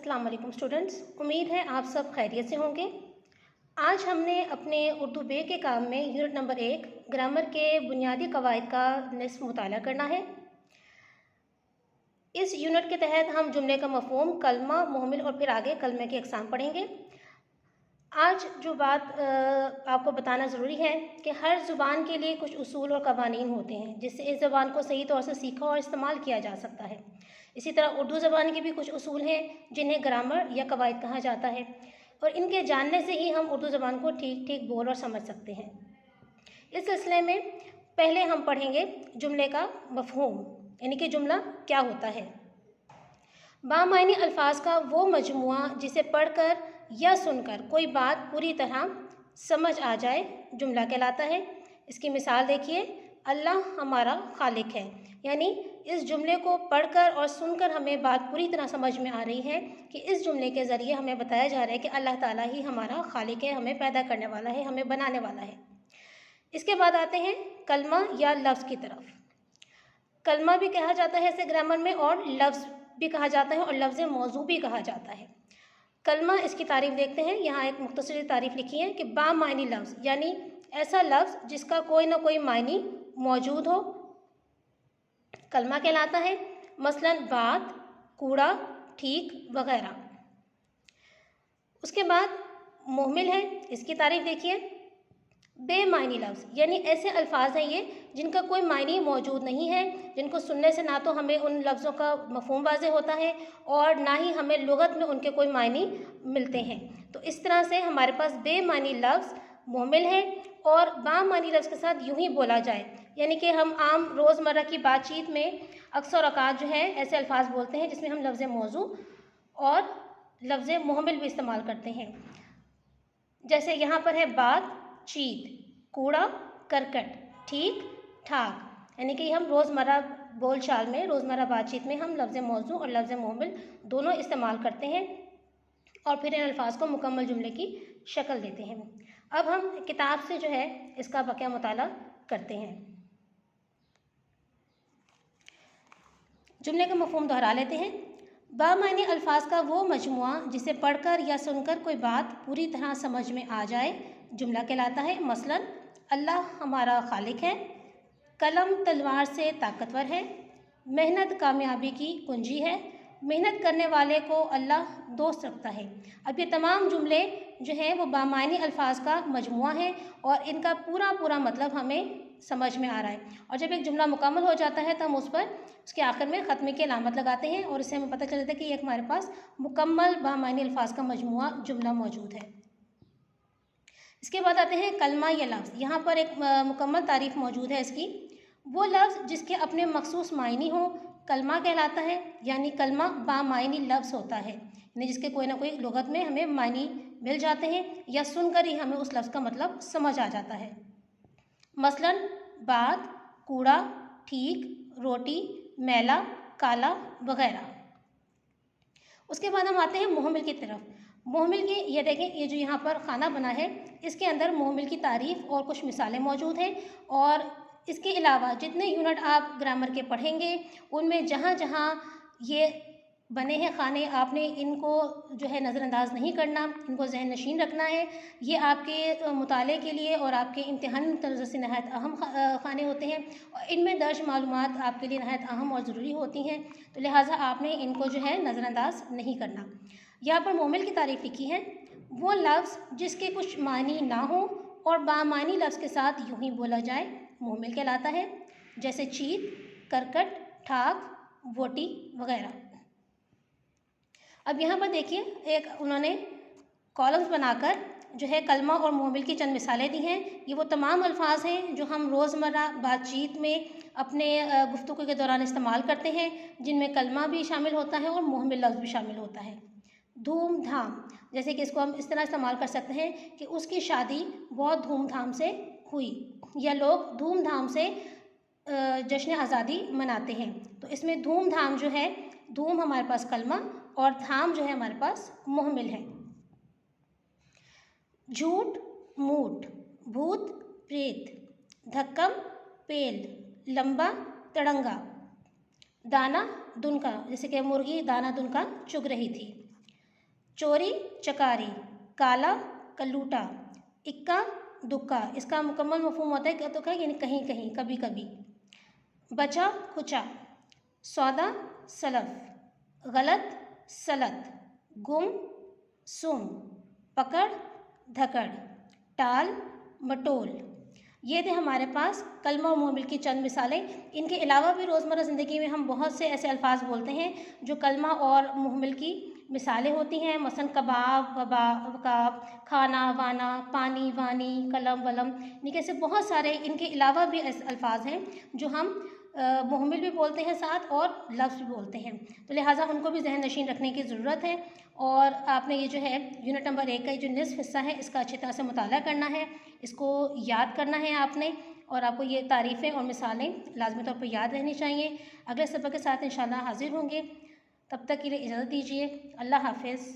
अस्सलाम वालेकुम स्टूडेंट्स, उम्मीद है आप सब खैरियत से होंगे। आज हमने अपने उर्दू बे के काम में यूनिट नंबर 1 ग्रामर के बुनियादी कवायद का निस्फ़ मुताला करना है। इस यूनिट के तहत हम जुमले का मफ़हूम, कलमा, मुहमिल और फिर आगे कलमे के अक़साम पढ़ेंगे। आज जो बात आपको बताना ज़रूरी है कि हर ज़ुबान के लिए कुछ उसूल और कवानीन होते हैं जिससे इस ज़बान को सही तौर से सीखा और इस्तेमाल किया जा सकता है। इसी तरह उर्दू ज़बान के भी कुछ उसूल हैं जिन्हें ग्रामर या कवायद कहा जाता है और इनके जानने से ही हम उर्दू ज़बान को ठीक ठीक बोल और समझ सकते हैं। इस सिलसिले में पहले हम पढ़ेंगे जुमले का मफ़हूम, यानी कि जुमला क्या होता है। बामायनी अल्फाज का वो मजमुआ जिसे पढ़कर या सुनकर कोई बात पूरी तरह समझ आ जाए जुमला कहलाता है। इसकी मिसाल देखिए, अल्लाह हमारा खालिक है, यानी इस जुमले को पढ़कर और सुनकर हमें बात पूरी तरह समझ में आ रही है कि इस जुमले के ज़रिए हमें बताया जा रहा है कि अल्लाह ताला ही हमारा खालिक है, हमें पैदा करने वाला है, हमें बनाने वाला है। इसके बाद आते हैं कलमा या लफ्ज़ की तरफ। कलमा भी कहा जाता है इसे ग्रामर में, और लफ्ज़ भी कहा जाता है और लफ्ज़ मौजू भी कहा जाता है। कलमा, इसकी तारीफ़ देखते हैं। यहाँ एक मुख्तसर तारीफ़ लिखी है कि बामायनी लफ्ज़, यानी ऐसा लफ्ज़ जिसका कोई ना कोई मायनी मौजूद हो, कलमा कहलाता है। मसलन बात, कूड़ा, ठीक वगैरह। उसके बाद मुहमिल है, इसकी तारीफ़ देखिए। बेमायनी लफ्ज़, यानी ऐसे अल्फाज हैं ये जिनका कोई मायनी मौजूद नहीं है, जिनको सुनने से ना तो हमें उन लफ्ज़ों का मफ़हूम वाज़े होता है और ना ही हमें लुग़त में उनके कोई मायनी मिलते हैं। तो इस तरह से हमारे पास बेमायनी लफ्ज़ मुहमिल है। और बामायनी लफ्ज़ के साथ यूँ ही बोला जाए, यानी कि हम आम रोज़मर्रा की बातचीत में अक्सर औक़ात जो है ऐसे अल्फाज बोलते हैं जिसमें हम लफ्ज़ मौजू और लफ्ज़ मुहमिल भी इस्तेमाल करते हैं। जैसे यहाँ पर है बात चीत, कूड़ा करकट, ठीक ठाक, यानी कि हम रोज़मर्रा बोल चाल में, रोज़मर्रा बातचीत में हम लफ्ज़ मौजू और लफ्ज़ मुहमिल दोनों इस्तेमाल करते हैं और फिर इन अल्फाज को मुकम्मल जुमले की शक्ल देते हैं। अब हम किताब से जो है इसका बकिया मुताला करते हैं। जुमले का मफ़हूम दोहरा लेते हैं। बामायनी अल्फाज का वो मजमुआ जिसे पढ़कर या सुनकर कोई बात पूरी तरह समझ में आ जाए जुमला कहलाता है। मसलन अल्लाह हमारा खालिक है, कलम तलवार से ताकतवर है, मेहनत कामयाबी की कुंजी है, मेहनत करने वाले को अल्लाह दोस्त रखता है। अब ये तमाम जुमले जो हैं वो बामायनी अल्फाज का मजमुआ है और इनका पूरा पूरा मतलब हमें समझ में आ रहा है। और जब एक जुमला मुकम्मल हो जाता है तो हम उस पर उसके आखिर में ख़त्मे की अलामत लगाते हैं और इससे हमें पता चल जाता है कि एक हमारे पास मुकम्मल बामायनी अल्फाज का मजमुआ जुमला मौजूद है। इसके बाद आते हैं कलमा या लफ्ज़। यहाँ पर एक मुकम्मल तारीफ़ मौजूद है इसकी। वो लफ्ज़ जिसके अपने मखसूस मायनी हो कलमा कहलाता है, यानी कलमा बामायनी लफ्ज़ होता है, यानी जिसके कोई ना कोई लुग़त में हमें मायनी मिल जाते हैं या सुनकर ही हमें उस लफ्ज़ का मतलब समझ आ जाता है। मसलन बात, कूड़ा, ठीक, रोटी, मैला, काला वगैरह। उसके बाद हम आते हैं मुहमिल की तरफ। मुहमिल की ये देखें, ये जो यहाँ पर खाना बना है इसके अंदर मुहमिल की तारीफ़ और कुछ मिसालें मौजूद हैं। और इसके अलावा जितने यूनिट आप ग्रामर के पढ़ेंगे उनमें जहाँ जहाँ ये बने हैं खाने, आपने इनको जो है नज़रअंदाज नहीं करना, इनको ज़हन नशीन रखना है। ये आपके मुताले के लिए और आपके इम्तिहान तरज़ से नहायत अहम खाने होते हैं और इनमें दर्ज मालूमात आपके लिए नहायत अहम और ज़रूरी होती हैं, तो लिहाजा आपने इनको जो है नज़रअंदाज नहीं करना। यहाँ पर मुहमिल की तारीफ़ लिखी है, वो लफ्ज़ जिसके कुछ मानी ना हो और बामानी लफ्ज़ के साथ यूँ ही बोला जाए मुहमिल कहलाता है। जैसे चीत, करकट, ठाक, वोटी वगैरह। अब यहाँ पर देखिए, एक उन्होंने कॉलम्स बनाकर जो है कलमा और मुहमिल की चंद मिसालें दी हैं। ये वो तमाम अल्फाज हैं जो हम रोज़मर्रा बातचीत में अपने गुफ्तगू के दौरान इस्तेमाल करते हैं, जिनमें कलमा भी शामिल होता है और मुहमिल लफ्ज़ भी शामिल होता है। धूम धाम, जैसे कि इसको हम इस तरह इस्तेमाल कर सकते हैं कि उसकी शादी बहुत धूमधाम से हुई, या लोग धूमधाम से जश्न आज़ादी मनाते हैं। तो इसमें धूमधाम जो है, धूम हमारे पास कलमा और धाम जो है हमारे पास मुहमिल है। झूठ मूठ, भूत प्रेत, धक्कम पेल, लंबा तड़ंगा, दाना दुनका, जैसे कि मुर्गी दाना दुनका चुग रही थी। चोरी चकारी, काला कल्लूटा, इक्का दुक्का, इसका मुकम्मल मफहूम होता है तो क्या यानी कहीं कहीं, कभी कभी। बचा खुचा, सौदा सलफ, गलत सलत, गुम सुम, पकड़ धकड़, टाल मटोल। ये थे हमारे पास कलमा और मुहम्मिल की चंद मिसालें। इनके अलावा भी रोज़मर्रा ज़िंदगी में हम बहुत से ऐसे अल्फाज बोलते हैं जो कलमा और मुहम्मिल की मिसालें होती हैं। मसलन कबाब वकाब, खाना वाना, पानी वानी, कलम वलम, यानी कि ऐसे बहुत सारे इनके अलावा भी ऐसे अल्फाज हैं जो हम मुहम्मिल भी बोलते हैं साथ और लफ्ज़ भी बोलते हैं, तो लिहाजा उनको भी ज़हन नशीन रखने की ज़रूरत है। और आपने ये जो है यूनिट नंबर 1 का ये जो निस्फ़ हिस्सा है इसका अच्छी तरह से मुताला करना है, इसको याद करना है आपने, और आपको ये तारीफ़ें और मिसालें लाज़मी तौर पर याद रहनी चाहिए। अगले सबक के साथ इंशाअल्लाह हाज़िर होंगे, तब तक के लिए इजाज़त दीजिए। अल्लाह हाफ़िज़।